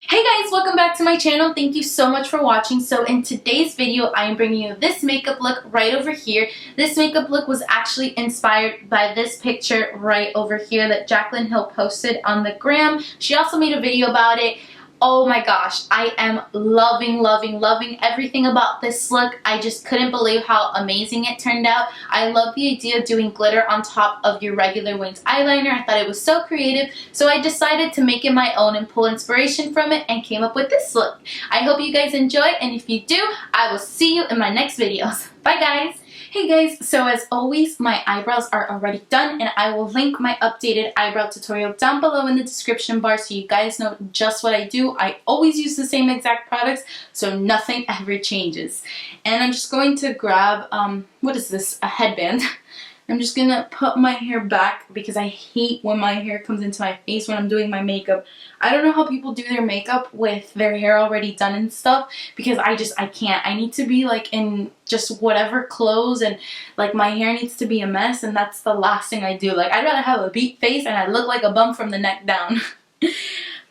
Hey guys, welcome back to my channel. Thank you so much for watching. So in today's video, I am bringing you this makeup look right over here. This makeup look was actually inspired by this picture right over here that Jaclyn Hill posted on the gram. She also made a video about it. Oh my gosh, I am loving everything about this look. I just couldn't believe how amazing it turned out. I love the idea of doing glitter on top of your regular winged eyeliner. I thought it was so creative, so I decided to make it my own and pull inspiration from it and came up with this look. I hope you guys enjoy, and if you do, I will see you in my next videos. Bye guys! Hey guys, so as always, my eyebrows are already done, and I will link my updated eyebrow tutorial down below in the description bar so you guys know just what I do. I always use the same exact products, so nothing ever changes. And I'm just going to grab, what is this, a headband. I'm just gonna put my hair back because I hate when my hair comes into my face when I'm doing my makeup. I don't know how people do their makeup with their hair already done and stuff, because I can't. I need to be like in just whatever clothes, and like my hair needs to be a mess, and that's the last thing I do. Like, I'd rather have a beat face and I look like a bum from the neck down.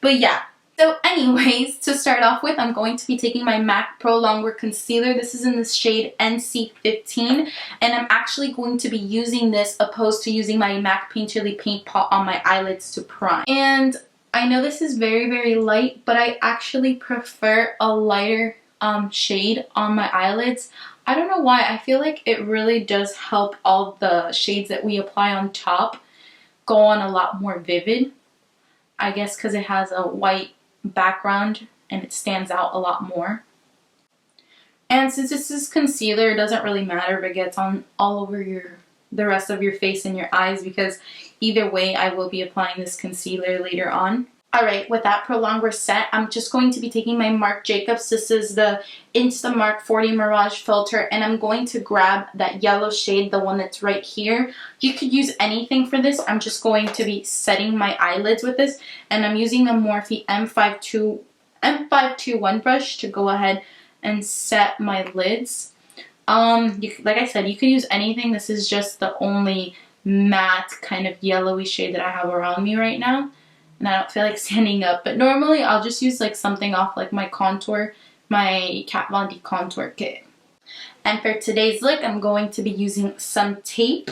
But yeah. So anyways, to start off with, I'm going to be taking my MAC Pro Longwear Concealer. This is in the shade NC15, and I'm actually going to be using this opposed to using my MAC Painterly Paint Pot on my eyelids to prime. And I know this is very light, but I actually prefer a lighter shade on my eyelids. I don't know why. I feel like it really does help all the shades that we apply on top go on a lot more vivid. I guess because it has a white background and it stands out a lot more. And since this is concealer, it doesn't really matter if it gets on all over the rest of your face and your eyes, because either way I will be applying this concealer later on. Alright, with that Pro Longwear set, I'm just going to be taking my Marc Jacobs. This is the Marc 40 Mirage filter, and I'm going to grab that yellow shade, the one that's right here. You could use anything for this. I'm just going to be setting my eyelids with this, and I'm using the Morphe M521 brush to go ahead and set my lids. Like I said, you could use anything. This is just the only matte kind of yellowy shade that I have around me right now. And I don't feel like standing up, but normally I'll just use like something off like my contour, my Kat Von D contour kit. And for today's look, I'm going to be using some tape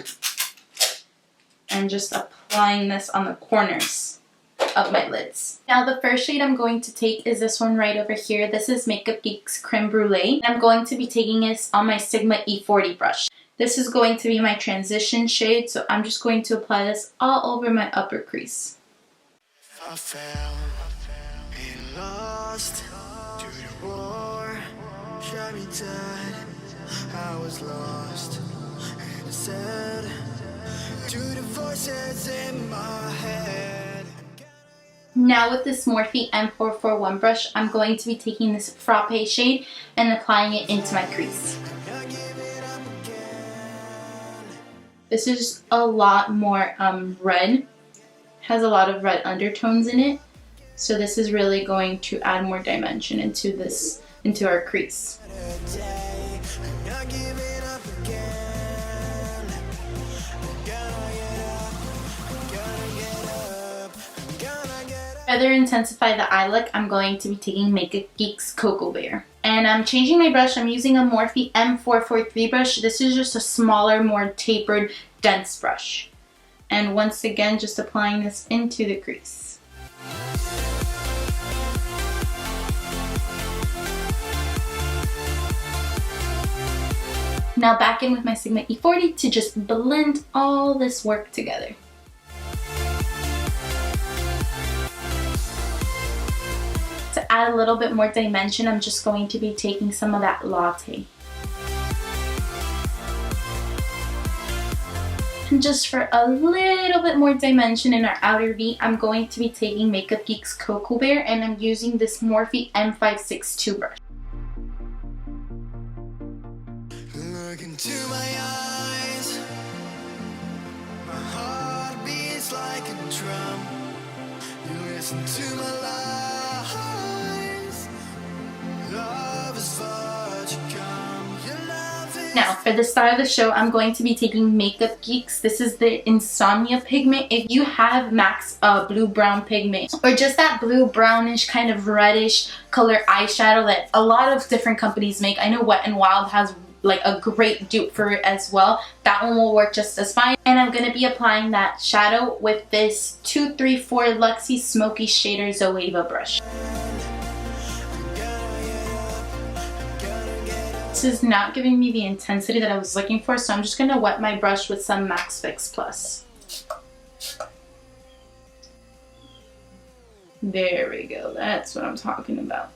and just applying this on the corners of my lids. Now the first shade I'm going to take is this one right over here. This is Makeup Geek's Creme Brulee. And I'm going to be taking this on my Sigma E40 brush. This is going to be my transition shade, so I'm just going to apply this all over my upper crease. I fell and lost to the war, shot me dead. I was lost and sad to the voices in my head. Now with this Morphe M441 brush, I'm going to be taking this Frappe shade and applying it into my crease. This is a lot more red. Has a lot of red undertones in it, so this is really going to add more dimension into our crease. To further intensify the eye look, I'm going to be taking Makeup Geek's Coco Bear. And I'm changing my brush. I'm using a Morphe M443 brush. This is just a smaller, more tapered, dense brush. And once again, just applying this into the crease. Now back in with my Sigma E40 to just blend all this work together. To add a little bit more dimension, I'm just going to be taking some of that Latte. And just for a little bit more dimension in our outer V, I'm going to be taking Makeup Geek's Coco Bear, and I'm using this Morphe M562 brush. Look into my eyes, my heart beats like a drum. You listen to my lies, love is far to come. Your love is Now, for the start of the show, I'm going to be taking Makeup Geeks. This is the Insomnia pigment. If you have MAC's blue-brown pigment, or just that blue-brownish kind of reddish color eyeshadow that a lot of different companies make. I know Wet n Wild has like a great dupe for it as well. That one will work just as fine. And I'm going to be applying that shadow with this 234 Luxie Smoky Shader ZOEVA brush. This is not giving me the intensity that I was looking for, so I'm just going to wet my brush with some Max Fix Plus. There we go. That's what I'm talking about.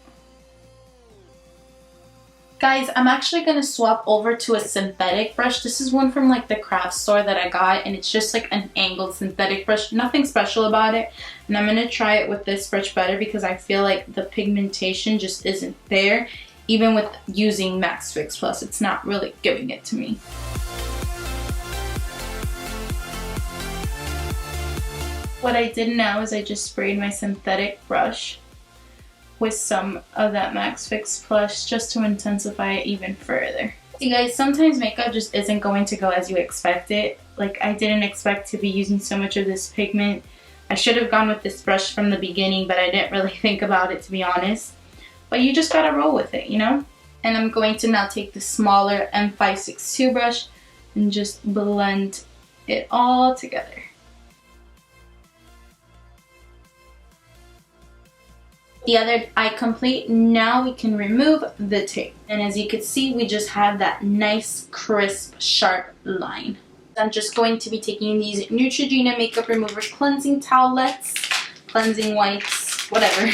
Guys, I'm actually going to swap over to a synthetic brush. This is one from like the craft store that I got, and it's just like an angled synthetic brush. Nothing special about it. And I'm going to try it with this brush better because I feel like the pigmentation just isn't there. Even with using Max Fix Plus, it's not really giving it to me. What I did now is I just sprayed my synthetic brush with some of that Max Fix Plus just to intensify it even further. You guys, sometimes makeup just isn't going to go as you expect it. Like, I didn't expect to be using so much of this pigment. I should have gone with this brush from the beginning, but I didn't really think about it, to be honest. But you just gotta roll with it, you know? And I'm going to now take the smaller M562 brush and just blend it all together. The other eye complete. Now we can remove the tape. And as you can see, we just have that nice, crisp, sharp line. I'm just going to be taking these Neutrogena Makeup Remover Cleansing Towelettes, cleansing wipes, whatever.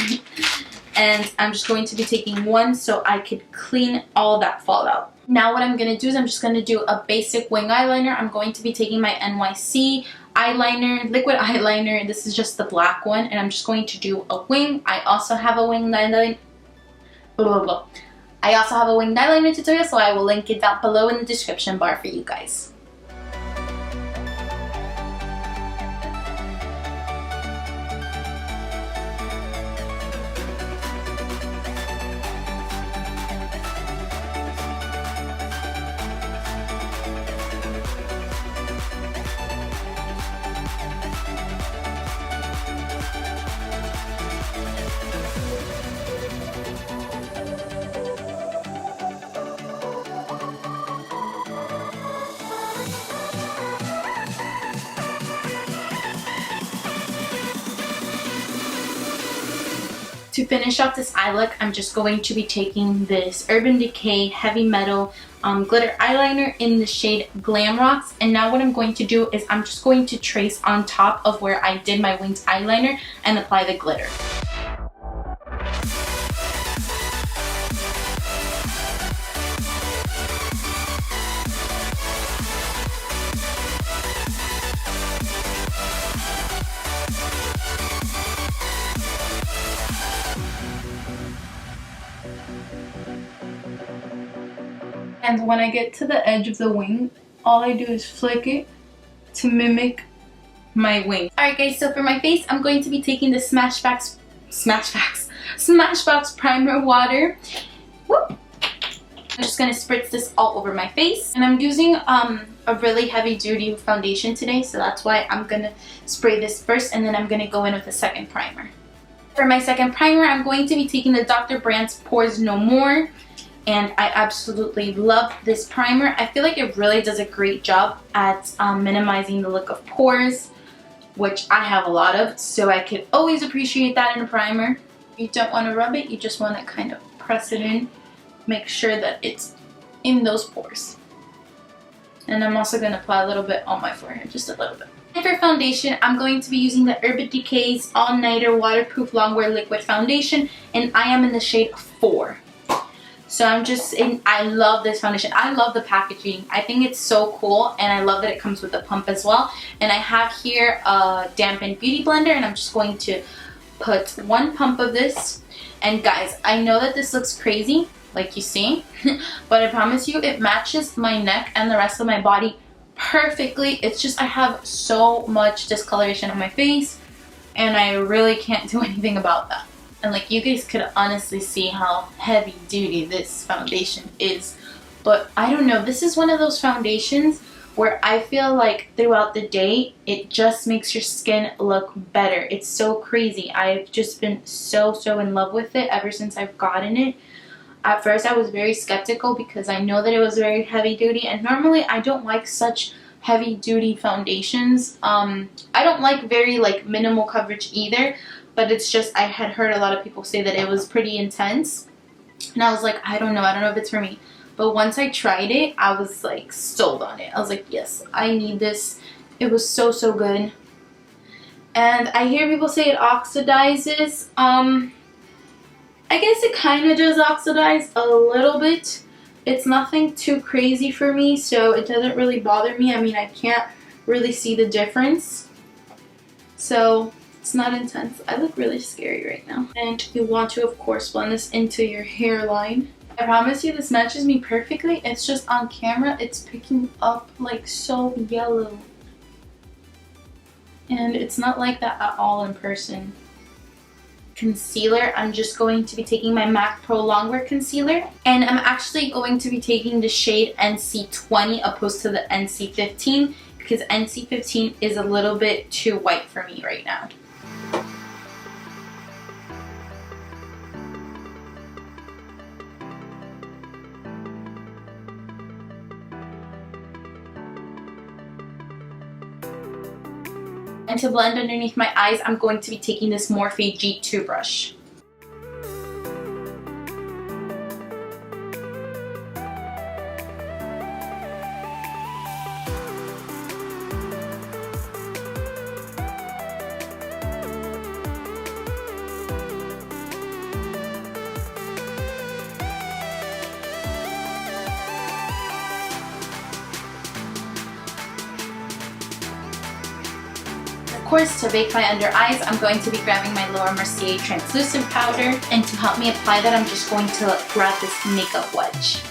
And I'm just going to be taking one so I could clean all that fallout. Now what I'm going to do is I'm just going to do a basic wing eyeliner. I'm going to be taking my NYC eyeliner, liquid eyeliner. This is just the black one, and I'm just going to do a wing. I also have a wing eyeliner. I also have a wing eyeliner tutorial, so I will link it down below in the description bar for you guys. To finish off this eye look, I'm just going to be taking this Urban Decay Heavy Metal glitter eyeliner in the shade Glam Rocks. And now what I'm going to do is I'm just going to trace on top of where I did my winged eyeliner and apply the glitter. And when I get to the edge of the wing, all I do is flick it to mimic my wing. Alright guys, so for my face, I'm going to be taking the Smashbox Primer Water. Whoop. I'm just going to spritz this all over my face. And I'm using a really heavy duty foundation today, so that's why I'm going to spray this first, and then I'm going to go in with a second primer. For my second primer, I'm going to be taking the Dr. Brandt Pores No More. And I absolutely love this primer. I feel like it really does a great job at minimizing the look of pores, which I have a lot of, so I could always appreciate that in a primer. You don't want to rub it, you just want to kind of press it in, make sure that it's in those pores. And I'm also going to apply a little bit on my forehead, just a little bit. And for foundation, I'm going to be using the Urban Decay's All Nighter Waterproof Longwear Liquid Foundation, and I am in the shade 4. So I love this foundation. I love the packaging. I think it's so cool, and I love that it comes with a pump as well. And I have here a dampened beauty blender, and I'm just going to put one pump of this. And guys, I know that this looks crazy, like you see, but I promise you it matches my neck and the rest of my body perfectly. It's just I have so much discoloration on my face, and I really can't do anything about that. And like you guys could honestly see how heavy duty this foundation is But I don't know, this is one of those foundations where I feel like throughout the day, it just makes your skin look better. It's so crazy. I've just been so in love with it ever since I've gotten it. At first, I was very skeptical because I know that it was very heavy duty, and normally I don't like such heavy duty foundations. I don't like very like minimal coverage either, but it's just I had heard a lot of people say that it was pretty intense, and I was like, I don't know if it's for me. But once I tried it, I was like sold on it. I was like, yes, I need this. It was so good. And I hear people say it oxidizes. I guess it kind of does oxidize a little bit. It's nothing too crazy for me, so it doesn't really bother me. I mean, I can't really see the difference. So it's not intense. I look really scary right now. And you want to, of course, blend this into your hairline. I promise you this matches me perfectly. It's just on camera, it's picking up like so yellow. And it's not like that at all in person. Concealer, I'm just going to be taking my MAC Pro Longwear concealer. And I'm actually going to be taking the shade NC20 opposed to the NC15 because NC15 is a little bit too white for me right now. And to blend underneath my eyes, I'm going to be taking this Morphe G2 brush. Of course, to bake my under eyes, I'm going to be grabbing my Laura Mercier translucent powder, and to help me apply that, I'm just going to grab this makeup wedge.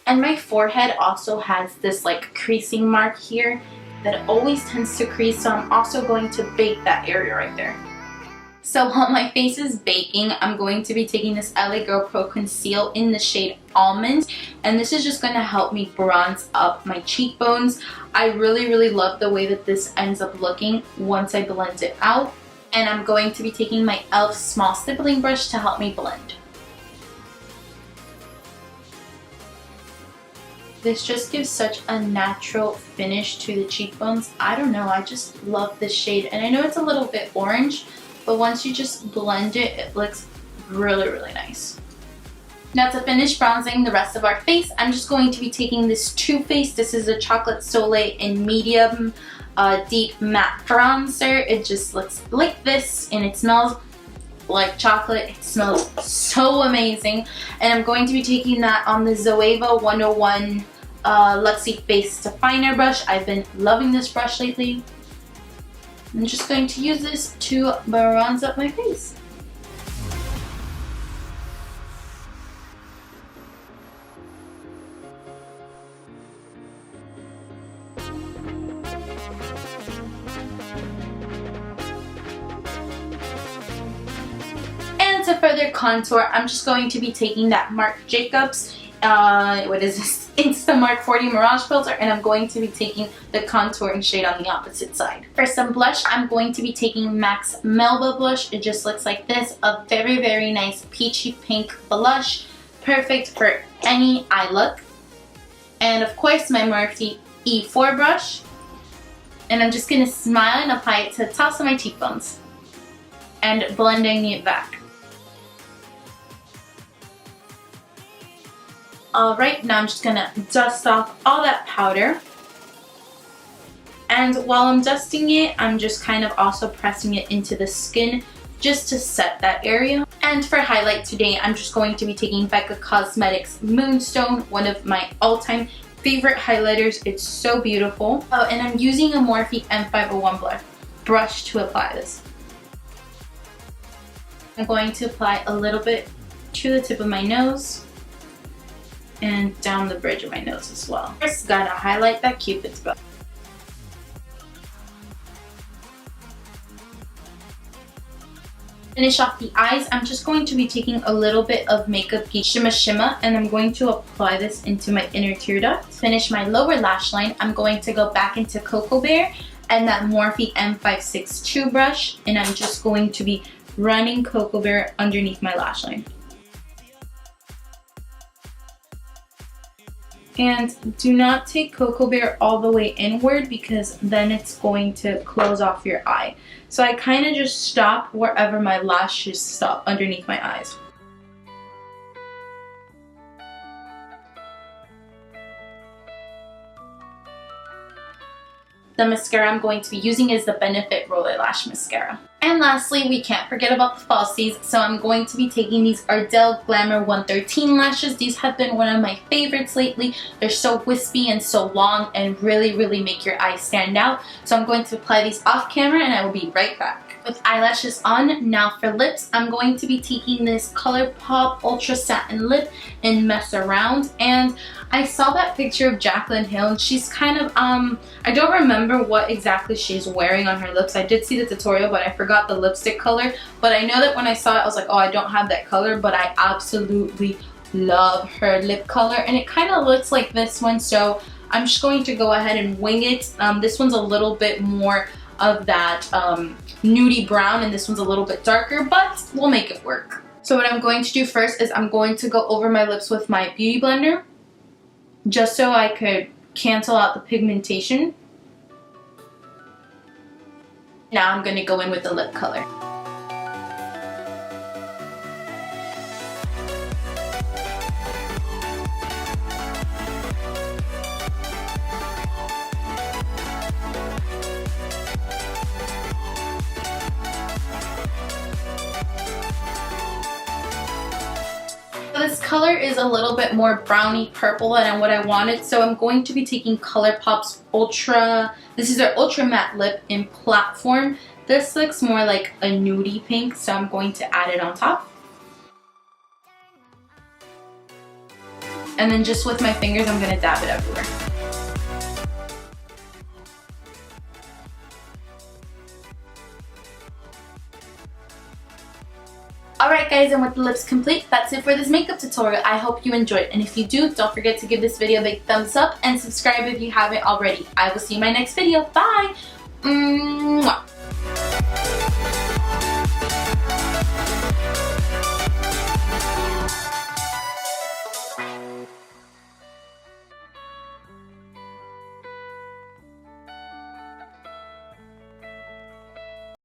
And my forehead also has this like creasing mark here that always tends to crease, so I'm also going to bake that area right there. So while my face is baking, I'm going to be taking this LA Girl Pro Conceal in the shade Almond, and this is just going to help me bronze up my cheekbones. I really love the way that this ends up looking once I blend it out, and I'm going to be taking my e.l.f. small stippling brush to help me blend. This just gives such a natural finish to the cheekbones. I don't know, I just love this shade. And I know it's a little bit orange, but once you just blend it, it looks really nice. Now to finish bronzing the rest of our face, I'm just going to be taking this Too Faced. This is a Chocolate Soleil in medium deep matte bronzer. It just looks like this, and it smells like chocolate. It smells so amazing. And I'm going to be taking that on the ZOEVA 101 Luxie Face Definer brush. I've been loving this brush lately. I'm just going to use this to bronze up my face. And to further contour, I'm just going to be taking that Marc Jacobs Insta 40 Mirage filter, and I'm going to be taking the contouring shade on the opposite side. For some blush, I'm going to be taking MAC's Melba blush. It just looks like this, a very nice peachy pink blush, perfect for any eye look. And of course, my Morphe E4 brush, and I'm just going to smile and apply it to the tops of my cheekbones and blending it back. Alright, now I'm just going to dust off all that powder. And while I'm dusting it, I'm just kind of also pressing it into the skin just to set that area. And for highlight today, I'm just going to be taking Becca Cosmetics Moonstone, one of my all-time favorite highlighters. It's so beautiful. Oh, and I'm using a Morphe M501 brush to apply this. I'm going to apply a little bit to the tip of my nose and down the bridge of my nose as well. First, gotta highlight that Cupid's bow. Finish off the eyes. I'm just going to be taking a little bit of Makeup Geek Shimma and I'm going to apply this into my inner tear duct. Finish my lower lash line. I'm going to go back into Cocoa Bear and that Morphe M562 brush, and I'm just going to be running Cocoa Bear underneath my lash line. And do not take Cocoa Bear all the way inward because then it's going to close off your eye. So I kind of just stop wherever my lashes stop underneath my eyes. The mascara I'm going to be using is the Benefit Roller Lash Mascara. And lastly, we can't forget about the falsies, so I'm going to be taking these Ardell Glamour 113 lashes. These have been one of my favorites lately. They're so wispy and so long and really make your eyes stand out. So I'm going to apply these off camera and I will be right back. With eyelashes on, now for lips, I'm going to be taking this ColourPop Ultra Satin Lip in Mess Around. And I saw that picture of Jaclyn Hill and she's kind of, I don't remember what exactly she's wearing on her lips. I did see the tutorial, but I forgot the lipstick color. But I know that when I saw it, I was like, oh, I don't have that color, but I absolutely love her lip color. And it kind of looks like this one, so I'm just going to go ahead and wing it. This one's a little bit more of that nudie brown and this one's a little bit darker, but we'll make it work. So what I'm going to do first is I'm going to go over my lips with my beauty blender just so I could cancel out the pigmentation. Now I'm going to go in with the lip color. This color is a little bit more browny purple than what I wanted, so I'm going to be taking ColourPop's Ultra, this is their Ultra Matte Lip in Platform. This looks more like a nudie pink, so I'm going to add it on top. And then just with my fingers, I'm going to dab it everywhere. Alright guys, and with the lips complete, that's it for this makeup tutorial. I hope you enjoyed, and if you do, don't forget to give this video a big thumbs up and subscribe if you haven't already. I will see you in my next video. Bye! Mwah.